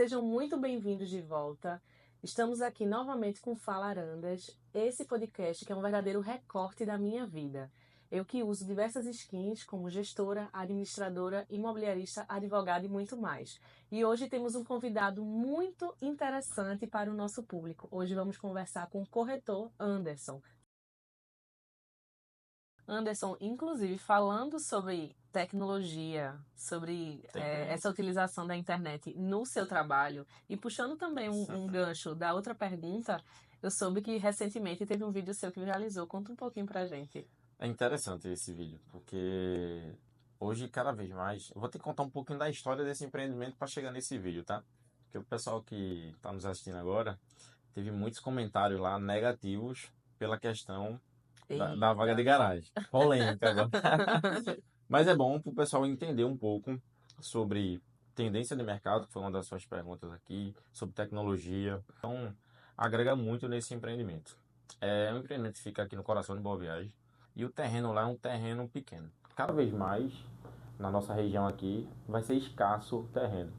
Sejam muito bem-vindos de volta. Estamos aqui novamente com Fala Arandas, esse podcast que é um verdadeiro recorte da minha vida. Eu que uso diversas skins como gestora, administradora, imobiliarista, advogada e muito mais. E hoje temos um convidado muito interessante para o nosso público. Hoje vamos conversar com o corretor Anderson. Anderson, inclusive, falando sobre tecnologia, sobre essa utilização da internet no seu trabalho e puxando também um gancho da outra pergunta, eu soube que recentemente teve um vídeo seu que viralizou. Conta um pouquinho pra gente. É interessante esse vídeo, porque hoje, cada vez mais, eu vou ter que contar um pouquinho da história desse empreendimento para chegar nesse vídeo, tá? Porque o pessoal que está nos assistindo agora teve muitos comentários lá negativos pela questão da vaga de Eita. garagem. Polêmica agora. Mas é bom para o pessoal entender um pouco sobre tendência de mercado, que foi uma das suas perguntas aqui, sobre tecnologia. Então, agrega muito nesse empreendimento. É um empreendimento que fica aqui no coração de Boa Viagem. E o terreno lá é um terreno pequeno. Cada vez mais, na nossa região aqui, vai ser escasso o terreno.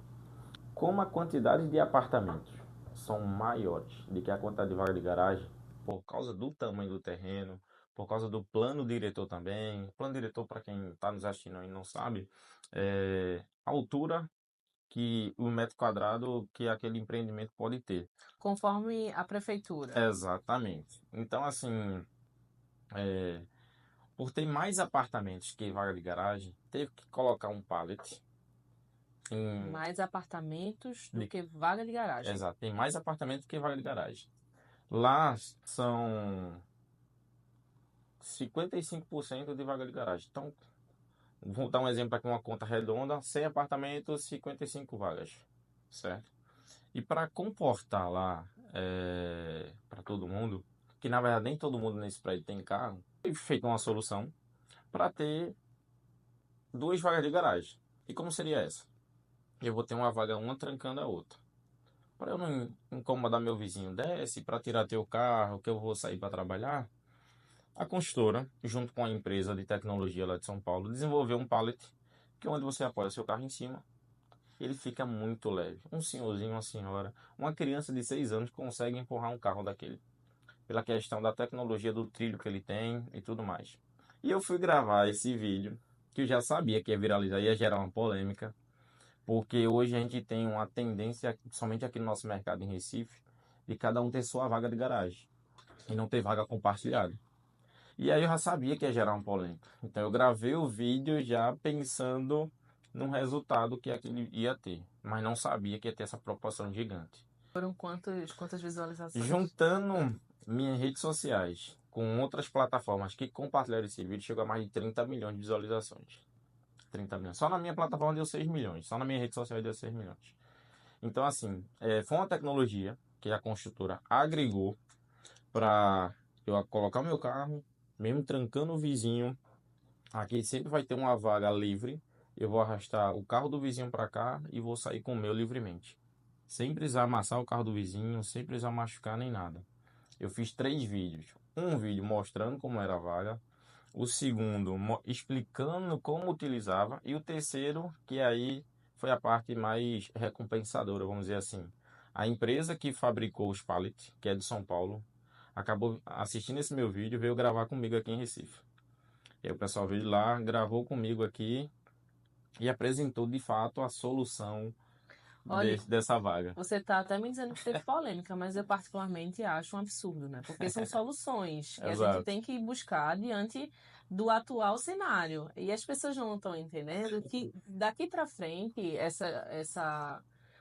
Como a quantidade de apartamentos são maiores do que a quantidade de vaga de garagem, por causa do tamanho do terreno, por causa do plano diretor também. Plano diretor, para quem está nos assistindo e não sabe, é a altura que o metro quadrado que aquele empreendimento pode ter. Conforme a prefeitura. Exatamente. Então, assim, por ter mais apartamentos que vaga de garagem, teve que colocar um pallet em... Mais apartamentos do de- que vaga de garagem. Exato, tem mais apartamentos que vaga de garagem. Lá são 55% de vaga de garagem. Então, vou dar um exemplo aqui, uma conta redonda: 100 apartamentos, 55 vagas, certo? E para comportar lá para todo mundo, que na verdade nem todo mundo nesse prédio tem carro, foi feita uma solução para ter duas vagas de garagem. E como seria essa? Eu vou ter uma vaga, uma trancando a outra. Para eu não incomodar meu vizinho, desce para tirar teu carro, que eu vou sair para trabalhar. A construtora, junto com a empresa de tecnologia lá de São Paulo, desenvolveu um pallet que é onde você apoia seu carro em cima. Ele fica muito leve. Um senhorzinho, uma senhora, uma criança de 6 anos consegue empurrar um carro daquele. Pela questão da tecnologia do trilho que ele tem e tudo mais. E eu fui gravar esse vídeo, que eu já sabia que ia viralizar, ia gerar uma polêmica. Porque hoje a gente tem uma tendência, somente aqui no nosso mercado em Recife, de cada um ter sua vaga de garagem e não ter vaga compartilhada. E aí eu já sabia que ia gerar uma polêmica. Então eu gravei o vídeo já pensando no resultado que aquele ia ter, mas não sabia que ia ter essa proporção gigante. Foram quantas visualizações? Juntando minhas redes sociais com outras plataformas que compartilharam esse vídeo, chegou a mais de 30 milhões de visualizações. 30 milhões. Só na minha plataforma deu 6 milhões. Só na minha rede social deu 6 milhões. Então, assim, foi uma tecnologia que a construtora agregou para eu colocar o meu carro, mesmo trancando o vizinho. Aqui sempre vai ter uma vaga livre. Eu vou arrastar o carro do vizinho para cá e vou sair com o meu livremente. Sem precisar amassar o carro do vizinho, sem precisar machucar nem nada. Eu fiz 3 vídeos. Um vídeo mostrando como era a vaga, o segundo explicando como utilizava, e o terceiro, que aí foi a parte mais recompensadora, vamos dizer assim. A empresa que fabricou os pallets, que é de São Paulo, acabou assistindo esse meu vídeo e veio gravar comigo aqui em Recife. E aí o pessoal veio lá, gravou comigo aqui e apresentou de fato a solução Olha, dessa vaga. você está até me dizendo que teve polêmica, mas eu particularmente acho um absurdo, né? Porque são soluções que a gente Exato. tem que buscar diante do atual cenário. E as pessoas não estão entendendo que daqui para frente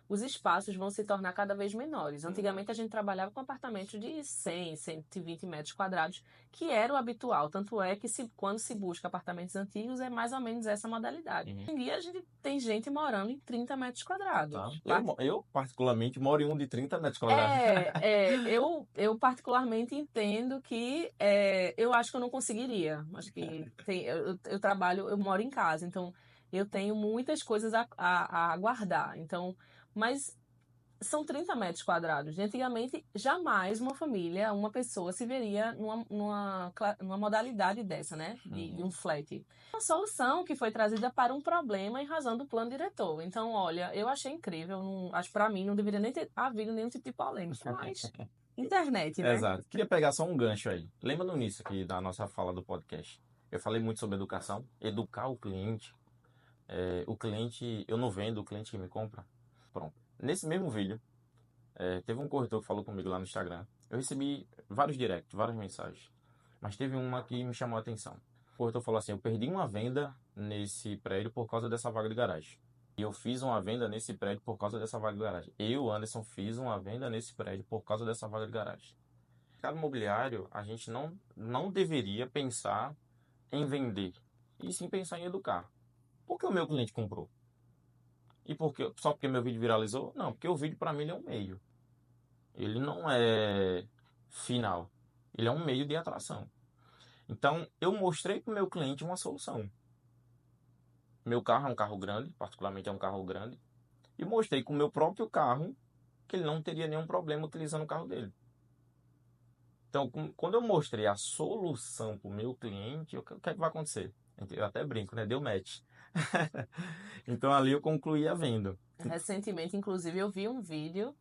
os espaços vão se tornar cada vez menores. Antigamente a gente trabalhava com apartamentos de 100, 120 metros quadrados, que era o habitual. Tanto é que quando se busca apartamentos antigos é mais ou menos essa modalidade. Uhum. Hoje em dia a gente tem gente morando em 30 metros quadrados. Tá. Eu, particularmente, moro em um de 30 metros quadrados. Eu particularmente entendo que eu acho que eu não conseguiria. Acho que eu trabalho, eu moro em casa, então eu tenho muitas coisas a guardar. Então, mas São 30 metros quadrados. E antigamente, jamais uma família, uma pessoa se veria numa modalidade dessa, né? De um flat. Uma solução que foi trazida para um problema em razão do plano diretor. Então, olha, eu achei incrível. Acho que para mim não deveria nem ter havido nenhum tipo de polêmica, mas internet, né? Exato. Queria pegar só um gancho aí. Lembra no início aqui da nossa fala do podcast? Eu falei muito sobre educação, educar o cliente. O cliente, eu não vendo, o cliente que me compra. Pronto. Nesse mesmo vídeo, teve um corretor que falou comigo lá no Instagram. Eu recebi vários directs, várias mensagens. Mas teve uma que me chamou a atenção. O corretor falou assim: eu perdi uma venda nesse prédio por causa dessa vaga de garagem. E eu fiz uma venda nesse prédio por causa dessa vaga de garagem. Eu, Anderson, fiz uma venda nesse prédio por causa dessa vaga de garagem. No mercado imobiliário, a gente não deveria pensar em vender, e sim pensar em educar. Por que o meu cliente comprou? E só porque meu vídeo viralizou? Não, porque o vídeo para mim ele é um meio. Ele não é final. Ele é um meio de atração. Então, eu mostrei para o meu cliente uma solução. Meu carro é um carro grande, particularmente é um carro grande, e mostrei com o meu próprio carro que ele não teria nenhum problema utilizando o carro dele. Então, quando eu mostrei a solução para o meu cliente, o que é que vai acontecer? Eu até brinco, né? Deu match. Então, ali eu concluí a venda. Recentemente, inclusive, eu vi um vídeo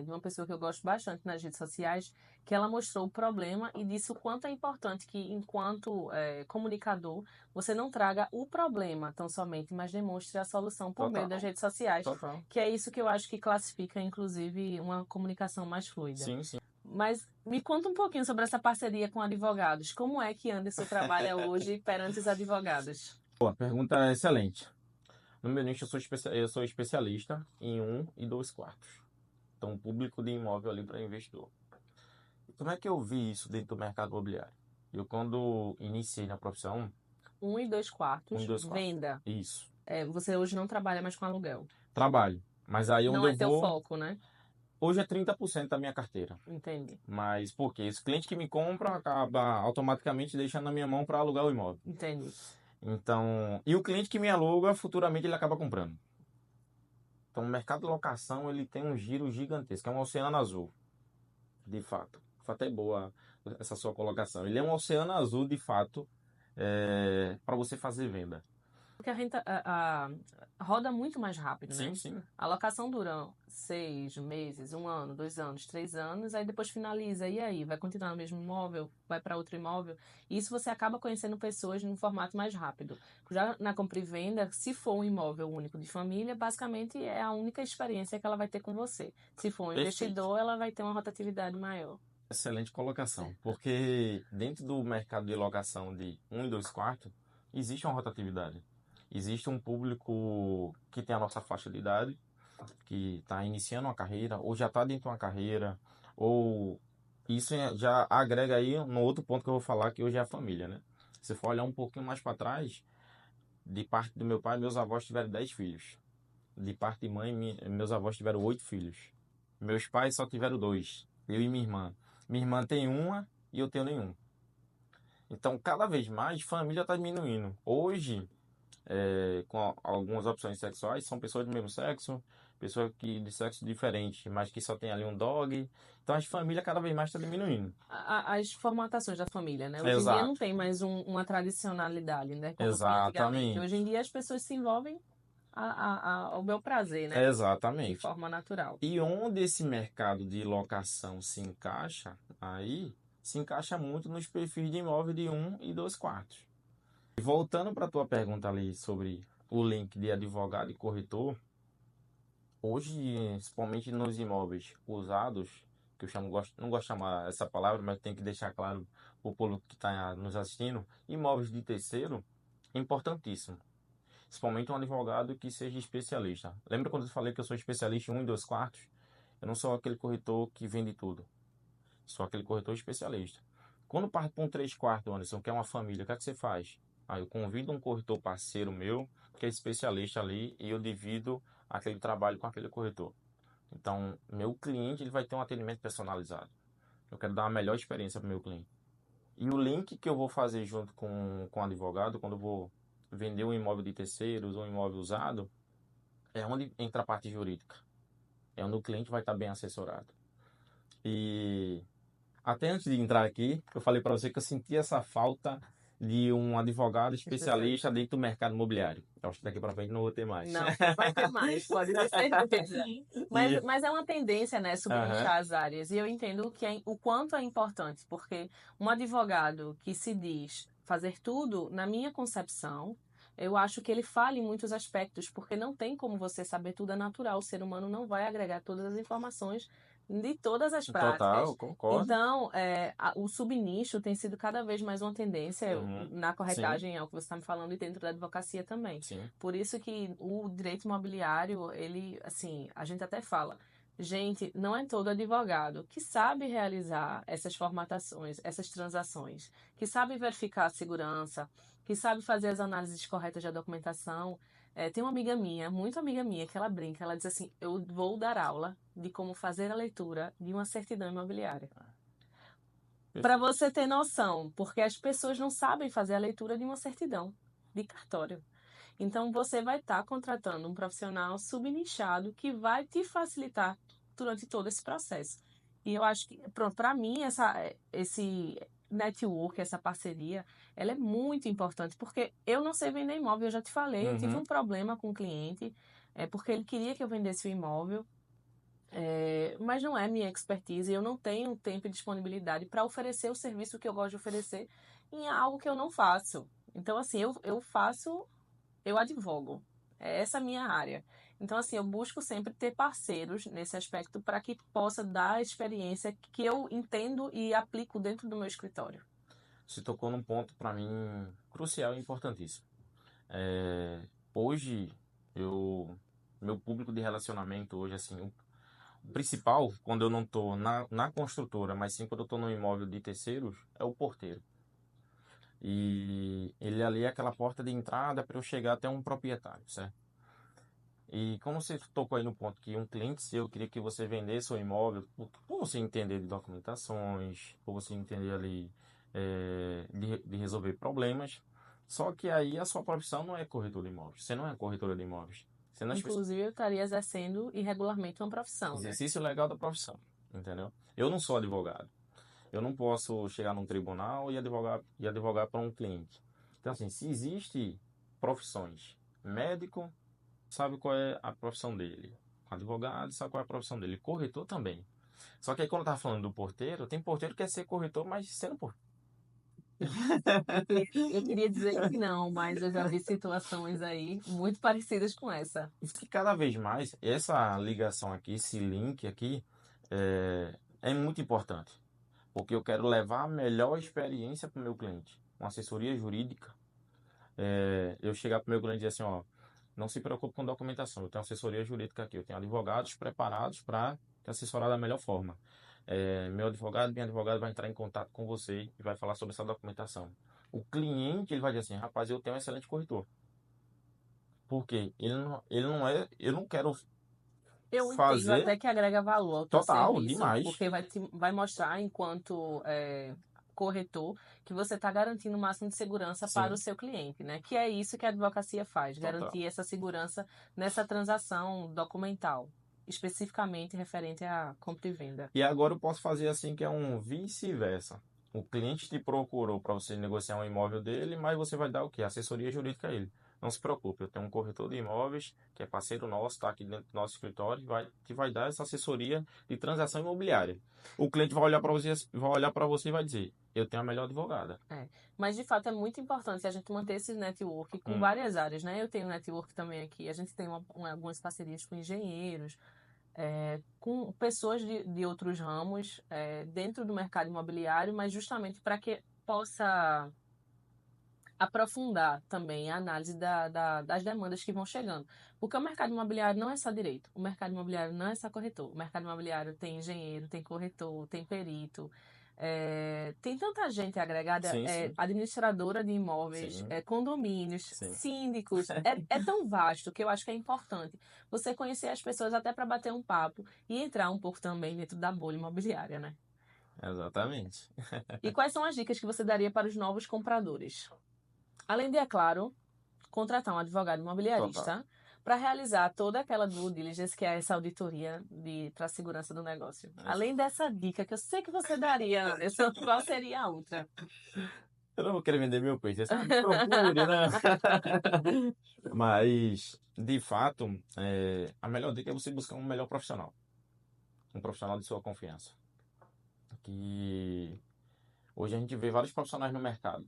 de uma pessoa que eu gosto bastante nas redes sociais, que ela mostrou o problema e disse o quanto é importante que, enquanto comunicador, você não traga o problema tão somente, mas demonstre a solução por meio das Total, redes sociais, total. que é isso que eu acho que classifica, inclusive, uma comunicação mais fluida. Sim, sim. Mas me conta um pouquinho sobre essa parceria com advogados. Como é que Anderson trabalha hoje perante os advogados? Boa, pergunta é excelente. No meu nicho, eu sou especialista em 1 e 2 quartos. Então, público de imóvel ali para investidor. E como é que eu vi isso dentro do mercado imobiliário? Eu, quando iniciei na profissão, 1 e 2 quartos, 1 e 2 quartos. venda. Isso. Você hoje não trabalha mais com aluguel. Trabalho. Mas aí onde Não é eu teu vou, foco, né? hoje é 30% da minha carteira. Entendi. Mas por quê? Esse cliente que me compra acaba automaticamente deixando na minha mão para alugar o imóvel. Entendi. Então, e o cliente que me aluga, futuramente ele acaba comprando. Então, o mercado de locação ele tem um giro gigantesco, é um oceano azul, de fato. Foi até boa essa sua colocação. Ele é um oceano azul, de fato, para você fazer venda. Porque a renta roda muito mais rápido, né? Sim, sim. A locação dura 6 meses, 1 ano, 2 anos, 3 anos, aí depois finaliza. E aí? Vai continuar no mesmo imóvel? Vai para outro imóvel? E isso você acaba conhecendo pessoas num formato mais rápido. Já na compra e venda, se for um imóvel único de família, basicamente é a única experiência que ela vai ter com você. Se for um Perfeito. investidor, ela vai ter uma rotatividade maior. Excelente colocação. Porque dentro do mercado de locação de 1 e 2 quartos, existe uma rotatividade. Existe um público que tem a nossa faixa de idade, que está iniciando uma carreira, ou já está dentro de uma carreira, ou isso já agrega aí no outro ponto que eu vou falar, que hoje é a família, né? Se for olhar um pouquinho mais para trás, de parte do meu pai, meus avós tiveram 10 filhos. De parte de mãe, meus avós tiveram 8 filhos. Meus pais só tiveram 2, eu e minha irmã. Minha irmã tem uma e eu tenho nenhum. Então, cada vez mais, família está diminuindo. Hoje, com algumas opções sexuais, são pessoas do mesmo sexo, pessoas de sexo diferente, mas que só tem ali um dog. Então, as famílias cada vez mais estão diminuindo. As formatações da família, né? Hoje em dia não Exato. tem mais uma tradicionalidade, né? Como tinha antigamente. Exatamente. Hoje em dia as pessoas se envolvem ao meu prazer, né? De Exatamente. forma natural. E onde esse mercado de locação se encaixa, aí se encaixa muito nos perfis de imóvel de 1 e 2 quartos. E voltando para a tua pergunta ali sobre o link de advogado e corretor, hoje, principalmente nos imóveis usados, que eu chamo, não gosto de chamar essa palavra, mas tem que deixar claro para o público que está nos assistindo, imóveis de terceiro, é importantíssimo. Principalmente um advogado que seja especialista. Lembra quando eu falei que eu sou especialista em 1 e 2 quartos? Eu não sou aquele corretor que vende tudo. Sou aquele corretor especialista. Quando parte para um 3 quartos, Anderson, que é uma família, o que é que você faz? Aí eu convido um corretor parceiro meu, que é especialista ali, e eu divido aquele trabalho com aquele corretor. Então, meu cliente ele vai ter um atendimento personalizado. Eu quero dar uma melhor experiência para o meu cliente. E o link que eu vou fazer junto com o advogado, quando eu vou vender um imóvel de terceiros ou um imóvel usado, é onde entra a parte jurídica. é onde o cliente vai estar bem assessorado. E até antes de entrar aqui, eu falei para você que eu senti essa falta de um advogado especialista dentro do mercado imobiliário. Eu acho que daqui para frente não vou ter mais. Não, vai ter mais, pode ter certeza. Mas é uma tendência, né, Aham. subnichar as áreas. E eu entendo o quanto é importante, porque um advogado que se diz fazer tudo, na minha concepção, eu acho que ele falha em muitos aspectos, porque não tem como você saber tudo, é natural. O ser humano não vai agregar todas as informações de todas as Total, práticas. concordo. Então, o subnicho tem sido cada vez mais uma tendência Uhum. na Sim, corretagem, é o que você está me falando, e dentro da advocacia também. sim. Por isso que o direito imobiliário, ele, assim, a gente até fala, gente, não é todo advogado que sabe realizar essas formatações, essas transações, que sabe verificar a segurança, que sabe fazer as análises corretas da documentação. Tem uma amiga minha, muito amiga minha, que ela brinca, ela diz assim, eu vou dar aula de como fazer a leitura de uma certidão imobiliária. Para você ter noção, porque as pessoas não sabem fazer a leitura de uma certidão de cartório. Então, você vai estar contratando um profissional subnichado que vai te facilitar durante todo esse processo. E eu acho que, pronto, para mim, esse network, essa parceria, ela é muito importante, porque eu não sei vender imóvel, eu já te falei, eu tive Uhum. um problema com o cliente, porque ele queria que eu vendesse o imóvel, mas não é minha expertise, eu não tenho tempo e disponibilidade para oferecer o serviço que eu gosto de oferecer em algo que eu não faço. Então, assim, eu faço, eu advogo. É essa a minha área. Então, assim, eu busco sempre ter parceiros nesse aspecto para que possa dar a experiência que eu entendo e aplico dentro do meu escritório. Você tocou num ponto para mim crucial e importantíssimo. Hoje, eu, meu público de relacionamento hoje, assim, o principal, quando eu não estou na construtora, mas sim quando eu estou no imóvel de terceiros, é o porteiro. E ele ali é aquela porta de entrada para eu chegar até um proprietário, certo? E como você tocou aí no ponto que um cliente seu queria que você vendesse o imóvel, por você entender de documentações, por você entender ali de resolver problemas, só que aí a sua profissão não é corretor de imóveis, você não é corretora de imóveis, você não é Inclusive, eu estaria exercendo irregularmente uma profissão, né? exercício legal da profissão, entendeu? Eu não sou advogado, eu não posso chegar num tribunal e advogar para um cliente. Então, assim, se existe profissões, médico sabe qual é a profissão dele. Advogado sabe qual é a profissão dele. Corretor também. Só que aí quando eu tava falando do porteiro, tem porteiro que quer ser corretor, mas sendo porteiro. Eu queria dizer que não, mas eu já vi situações aí muito parecidas com essa. E cada vez mais, essa ligação aqui, esse link aqui, é muito importante. Porque eu quero levar a melhor experiência para o meu cliente. Uma assessoria jurídica. Eu chegar para o meu cliente e dizer assim, ó, não se preocupe com documentação. Eu tenho assessoria jurídica aqui. Eu tenho advogados preparados para te assessorar da melhor forma. Meu advogado, minha advogada vai entrar em contato com você e vai falar sobre essa documentação. O cliente ele vai dizer assim, rapaz, eu tenho um excelente corretor. Por quê? Ele não é, eu não quero Eu entendo fazer até que agrega valor ao teu total, serviço, demais. porque vai mostrar, enquanto corretor, que você está garantindo o máximo de segurança para o Sim, seu cliente, né? Que é isso que a advocacia faz, total. garantir essa segurança nessa transação documental, especificamente referente à compra e venda. E agora eu posso fazer assim que é um vice-versa. O cliente te procurou para você negociar um imóvel dele, mas você vai dar o quê? Assessoria jurídica a ele. Não se preocupe, eu tenho um corretor de imóveis que é parceiro nosso, está aqui dentro do nosso escritório, que vai dar essa assessoria de transação imobiliária. O cliente vai olhar para você e vai dizer: eu tenho a melhor advogada. É. Mas de fato é muito importante a gente manter esse network com Hum, várias áreas, né? Eu tenho network também aqui, a gente tem algumas parcerias com engenheiros, com pessoas de outros ramos dentro do mercado imobiliário, mas justamente para que possa aprofundar também a análise das demandas que vão chegando. Porque o mercado imobiliário não é só direito, o mercado imobiliário não é só corretor. O mercado imobiliário tem engenheiro, tem corretor, tem perito. Tem tanta gente agregada, sim, sim, administradora de imóveis, sim, condomínios, sim. síndicos. É tão vasto que eu acho que é importante você conhecer as pessoas até para bater um papo e entrar um pouco também dentro da bolha imobiliária, né? Exatamente. E quais são as dicas que você daria para os novos compradores? Além de, é claro, contratar um advogado Total. imobiliarista, para realizar toda aquela due diligence que é essa auditoria para a segurança do negócio. Além dessa dica que eu sei que você daria, Anderson, qual seria a outra? Eu não vou querer vender meu peixe, sabe? Procure, né? Mas, de fato, a melhor dica é você buscar um melhor profissional. Um profissional de sua confiança. Que hoje a gente vê vários profissionais no mercado.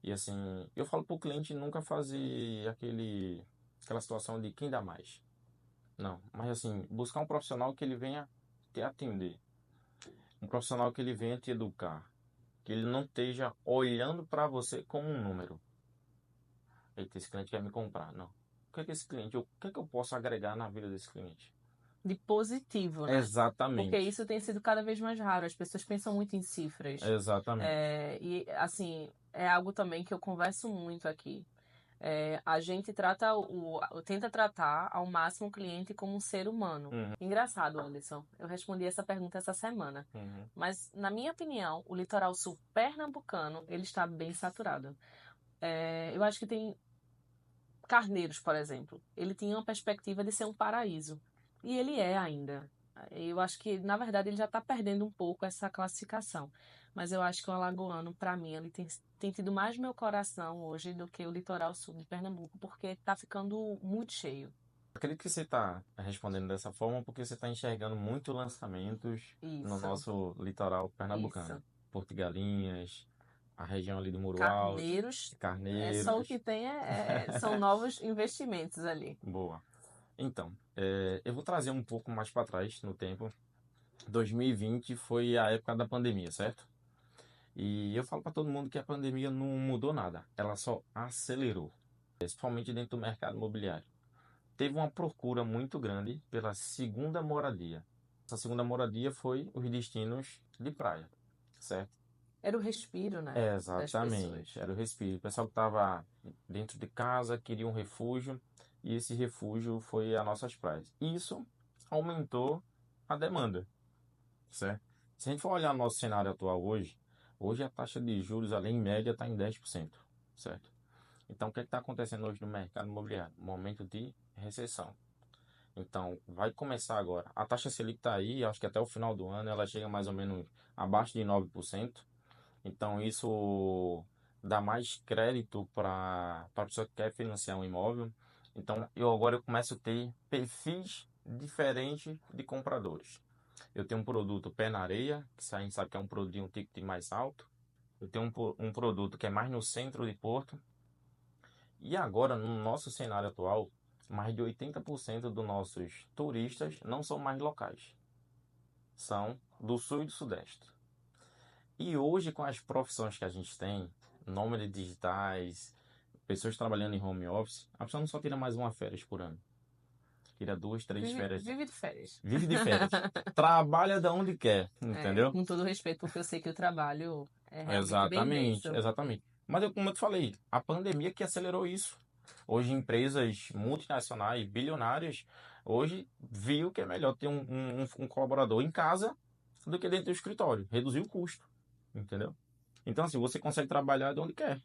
E assim, eu falo para o cliente nunca fazer aquela situação de quem dá mais. Não, mas assim, buscar um profissional que ele venha te atender. Um profissional que ele venha te educar. Que ele não esteja olhando para você como um número. Eita, esse cliente quer me comprar. Não. O que é que esse cliente, o que é que eu posso agregar na vida desse cliente? De positivo, né? Porque Exatamente. isso tem sido cada vez mais raro. As pessoas pensam muito em cifras. Exatamente. E, assim, é algo também que eu converso muito aqui. A gente tenta tratar ao máximo o cliente como um ser humano. Uhum. Engraçado, Anderson. Eu respondi essa pergunta essa semana. Uhum. Mas, na minha opinião, o litoral sul pernambucano, ele está bem saturado. Eu acho que tem Carneiros, por exemplo. Ele tinha uma perspectiva de ser um paraíso. E ele é ainda. Eu acho que, na verdade, ele já está perdendo um pouco essa classificação. Mas eu acho que o alagoano, para mim, ele tem tido mais meu coração hoje do que o litoral sul de Pernambuco, porque está ficando muito cheio. Acredito que você está respondendo dessa forma porque você está enxergando muito lançamentos no Isso, nosso litoral pernambucano. isso. Porto de Galinhas, a região ali do Muro Alto, Carneiros, só o Carneiros. que tem são novos investimentos ali. Boa. Então, eu vou trazer um pouco mais para trás no tempo. 2020 foi a época da pandemia, certo? E eu falo para todo mundo que a pandemia não mudou nada, ela só acelerou, principalmente dentro do mercado imobiliário. Teve uma procura muito grande pela segunda moradia. Essa segunda moradia foi os destinos de praia, certo? Era o respiro, né? Das pessoas. Exatamente, era o respiro. O pessoal que estava dentro de casa queria um refúgio e esse refúgio foi as nossas praias. Isso aumentou a demanda, certo? Se a gente for olhar nosso cenário atual hoje a taxa de juros ali em média está em 10%, certo? Então o que está acontecendo hoje no mercado imobiliário? Momento de recessão. Então vai começar agora. A taxa Selic está aí, acho que até o final do ano ela chega mais ou menos abaixo de 9%. Então isso dá mais crédito para a pessoa que quer financiar um imóvel. Então eu começo a ter perfis diferentes de compradores. Eu tenho um produto pé na areia, que a gente sabe que é um produto de um ticket mais alto. Eu tenho um produto que é mais no centro de Porto. E agora, no nosso cenário atual, mais de 80% dos nossos turistas não são mais locais. São do sul e do sudeste. E hoje, com as profissões que a gente tem, nômades digitais, pessoas trabalhando em home office, a pessoa não só tira mais uma férias por ano. Tira 2, 3 férias. Vive de férias. Vive de férias. Trabalha de onde quer, entendeu? Com todo respeito, porque eu sei que o trabalho é realmente bem Exatamente, denso. exatamente. Mas como eu te falei, a pandemia que acelerou isso. Hoje empresas multinacionais, bilionárias, hoje viu que é melhor ter um colaborador em casa do que dentro do escritório. Reduzir o custo, entendeu? Então assim, você consegue trabalhar de onde quer.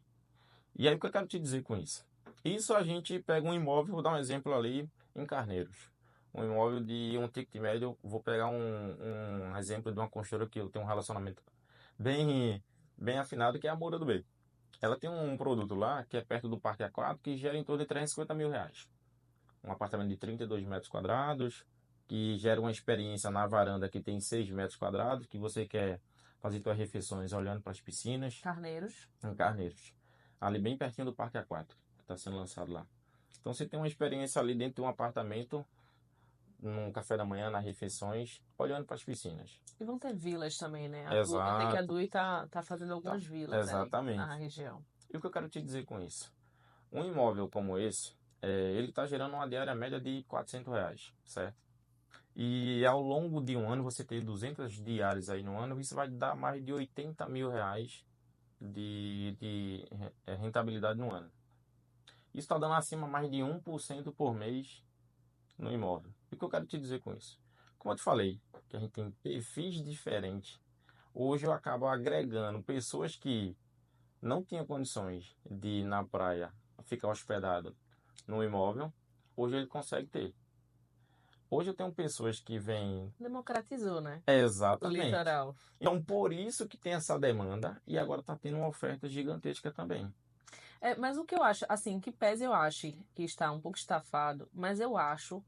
E aí o que eu quero te dizer com isso? Isso a gente pega um imóvel, vou dar um exemplo ali em Carneiros. Um imóvel de um ticket médio, vou pegar um exemplo de uma construtora que eu tenho um relacionamento bem, bem afinado, que é a Moura do Beco. Ela tem um produto lá, que é perto do Parque Aquático, que gera em torno de 350 mil reais. Um apartamento de 32 metros quadrados, que gera uma experiência na varanda que tem 6 metros quadrados, que você quer fazer suas refeições olhando para as piscinas. Carneiros. Em Carneiros. Ali bem pertinho do Parque Aquático, que está sendo lançado lá. Então você tem uma experiência ali dentro de um apartamento, num café da manhã, nas refeições, olhando para as piscinas. E vão ter vilas também, né? Exato. Até que a Dui tá fazendo algumas vilas Exatamente. ali na região. E o que eu quero te dizer com isso? Um imóvel como esse, ele está gerando uma diária média de R$ 400, certo? E ao longo de um ano, você ter 200 diárias aí no ano, isso vai dar mais de 80 mil reais de rentabilidade no ano. Isso está dando acima mais de 1% por mês no imóvel. E o que eu quero te dizer com isso? Como eu te falei, que a gente tem perfis diferentes. Hoje eu acabo agregando pessoas que não tinham condições de ir na praia ficar hospedado no imóvel. hoje ele consegue ter. Hoje eu tenho pessoas que vêm. Democratizou, né? O Exatamente. litoral. Então, por isso que tem essa demanda e agora está tendo uma oferta gigantesca também. Mas o que eu acho, assim, que pese eu ache que está um pouco estafado, mas eu acho,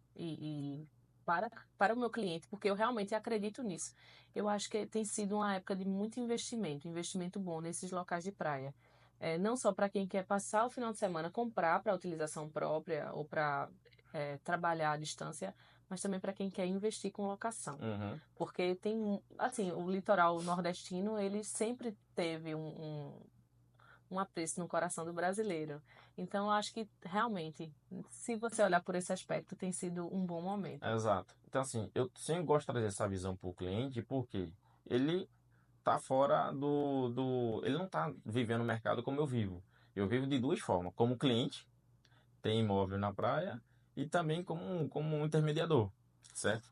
para o meu cliente, porque eu realmente acredito nisso, eu acho que tem sido uma época de muito investimento bom nesses locais de praia. Não só para quem quer passar o final de semana, comprar para utilização própria ou para trabalhar à distância, mas também para quem quer investir com locação. Uhum. Porque tem, assim, o litoral nordestino, ele sempre teve um apreço no coração do brasileiro. Então, eu acho que realmente, se você olhar por esse aspecto, tem sido um bom momento. Exato. Então, assim, eu sempre gosto de trazer essa visão para o cliente, porque ele tá fora ele não tá vivendo o mercado como eu vivo. Eu vivo de duas formas. Como cliente, tem imóvel na praia, e também como um intermediador, certo?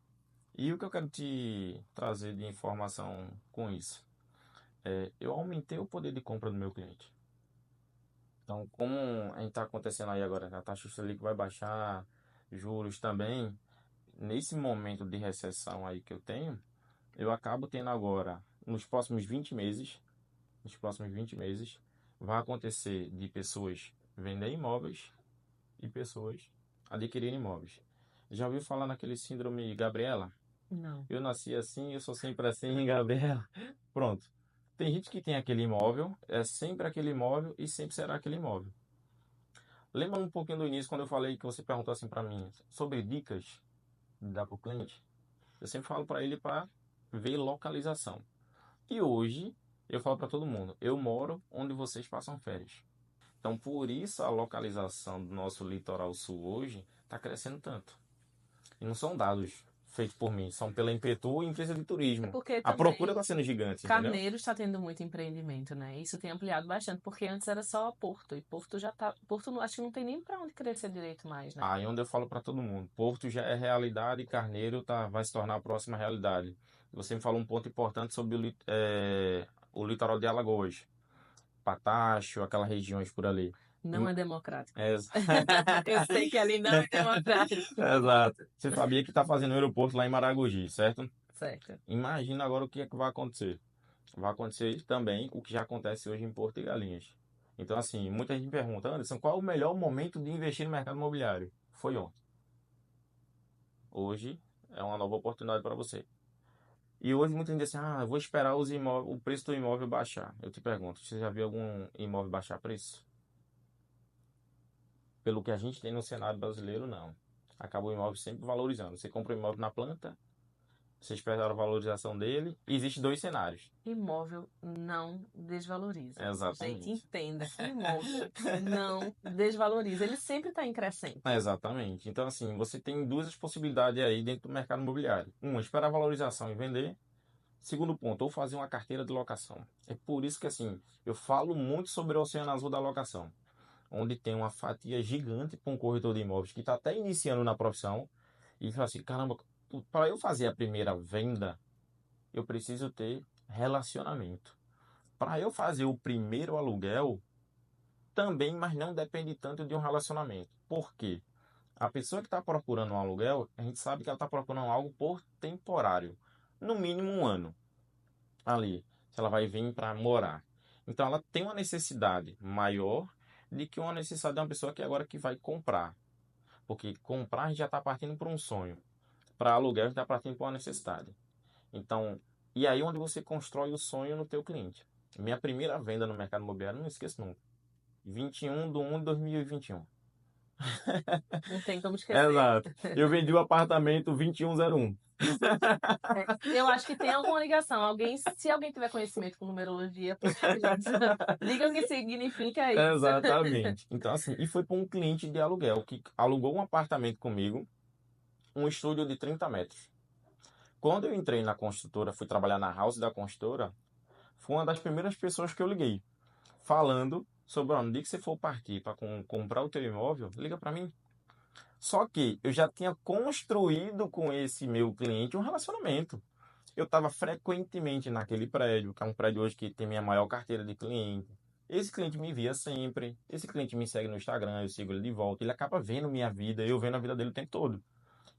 E o que eu quero te trazer de informação com isso? Eu aumentei o poder de compra do meu cliente. Então, como a gente está acontecendo aí agora, a taxa Selic vai baixar, juros também, nesse momento de recessão aí que eu tenho, eu acabo tendo agora, nos próximos 20 meses, vai acontecer de pessoas vender imóveis e pessoas adquirirem imóveis. Já ouviu falar naquele síndrome Gabriela? Não. Eu nasci assim, eu sou sempre assim, Gabriela. Pronto. Tem gente que tem aquele imóvel, é sempre aquele imóvel e sempre será aquele imóvel. Lembra um pouquinho do início, quando eu falei que você perguntou assim para mim sobre dicas de dar para o cliente? Eu sempre falo para ele para ver localização. E hoje eu falo para todo mundo, eu moro onde vocês passam férias. Então, por isso a localização do nosso litoral sul hoje está crescendo tanto. E não são dados feitos por mim, são pela Impetu e empresa de turismo. Porque A procura também está sendo gigante, entendeu? Carneiro está tendo muito empreendimento, né? Isso tem ampliado bastante, porque antes era só Porto, e Porto já tá. Porto acho que não tem nem para onde crescer direito mais, né? Aí onde eu falo para todo mundo, Porto já é realidade e Carneiro vai se tornar a próxima realidade. Você me falou um ponto importante sobre o litoral de Alagoas, Patacho, aquelas regiões por ali. Não é democrático. Ex- Eu sei que ali não é democrático. Exato. Você sabia que está fazendo um aeroporto lá em Maragogi, certo? Certo. Imagina agora o que é que vai acontecer. Vai acontecer também o que já acontece hoje em Porto e Galinhas. Então, assim, muita gente me pergunta, Anderson, qual é o melhor momento de investir no mercado imobiliário? Foi ontem. Hoje é uma nova oportunidade para você. E hoje muita gente diz assim, eu vou esperar o preço do imóvel baixar. Eu te pergunto, você já viu algum imóvel baixar preço? Pelo que a gente tem no cenário brasileiro, não. Acaba o imóvel sempre valorizando. Você compra o imóvel na planta, você espera a valorização dele. E existem dois cenários. Imóvel não desvaloriza. Gente, Exatamente. entenda. Imóvel não desvaloriza. Ele sempre está em crescente. Exatamente. Então, assim, você tem duas possibilidades aí dentro do mercado imobiliário. Uma, esperar a valorização e vender. Segundo ponto, ou fazer uma carteira de locação. É por isso que, assim, eu falo muito sobre o Oceano Azul da locação, onde tem uma fatia gigante para um corretor de imóveis que está até iniciando na profissão e fala assim, caramba, para eu fazer a primeira venda, eu preciso ter relacionamento. Para eu fazer o primeiro aluguel, também, mas não depende tanto de um relacionamento. Por quê? A pessoa que está procurando um aluguel, a gente sabe que ela está procurando algo por temporário, no mínimo um ano ali, se ela vai vir para morar. Então ela tem uma necessidade maior de que uma necessidade de uma pessoa que agora que vai comprar. Porque comprar a gente já está partindo para um sonho. Para aluguel a gente está partindo para uma necessidade. Então, e aí onde você constrói o sonho no teu cliente. Minha primeira venda no mercado imobiliário, não esqueço nunca. 21/1/2021. Não tem como esquecer. Exato. Eu vendi o apartamento 2101. Eu acho que tem alguma ligação. Se alguém tiver conhecimento com numerologia, por favor, gente, diga o que significa isso. Exatamente. Então, assim, e foi para um cliente de aluguel que alugou um apartamento comigo, um estúdio de 30 metros. Quando eu entrei na construtora, fui trabalhar na house da construtora, foi uma das primeiras pessoas que eu liguei, falando sobre, no dia que você for partir para comprar o teu imóvel, liga para mim. Só que eu já tinha construído com esse meu cliente um relacionamento. Eu estava frequentemente naquele prédio, que é um prédio hoje que tem minha maior carteira de cliente. esse cliente me envia sempre, esse cliente me segue no Instagram, eu sigo ele de volta, ele acaba vendo minha vida, eu vendo a vida dele o tempo todo.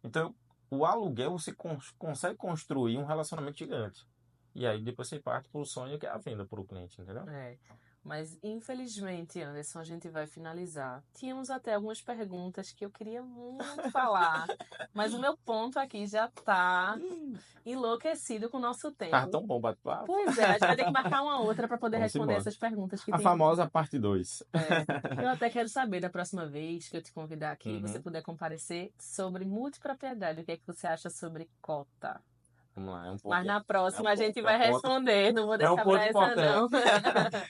Então, o aluguel você consegue construir um relacionamento gigante. E aí depois você parte para o sonho que é a venda para o cliente, entendeu? É. Mas infelizmente, Anderson, a gente vai finalizar. Tínhamos até algumas perguntas que eu queria muito falar, mas o meu ponto aqui já está enlouquecido com o nosso Ah, tempo. tão bom bate-papo. Pois é, a gente vai ter que marcar uma outra para poder Vamos responder embora. essas perguntas que A tem. famosa parte 2. É, eu até quero saber da próxima vez que eu te convidar aqui, você Uhum. puder comparecer sobre multipropriedade. O que é que você acha sobre cota? Vamos lá, é um Mas ponto, na é um próxima a ponto, gente é um vai ponto, responder, não vou é um deixar ponto para essa importante.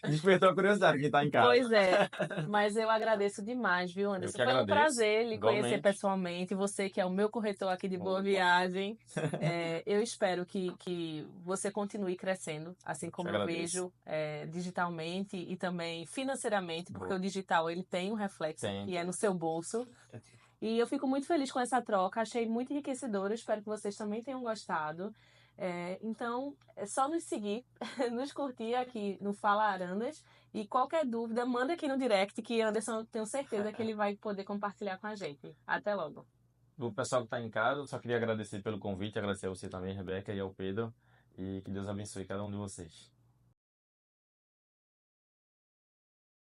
não. Despertou a curiosidade quem está em casa. Pois é, mas eu agradeço demais, viu, Eu Anderson? que Foi um agradeço, prazer lhe conhecer igualmente. pessoalmente, você que é o meu corretor aqui de Boa Opa, Viagem. Eu espero que você continue crescendo, assim te como eu agradeço. vejo digitalmente e também financeiramente, porque Boa. o digital ele tem um reflexo Tem. e é no seu bolso. E eu fico muito feliz com essa troca, achei muito enriquecedora, espero que vocês também tenham gostado. Então, é só nos seguir, nos curtir aqui no Fala Arandas. E qualquer dúvida, manda aqui no direct que Anderson, eu tenho certeza que ele vai poder compartilhar com a gente. Até logo. O pessoal que está em casa, eu só queria agradecer pelo convite, agradecer a você também, Rebeca, e ao Pedro. E que Deus abençoe cada um de vocês.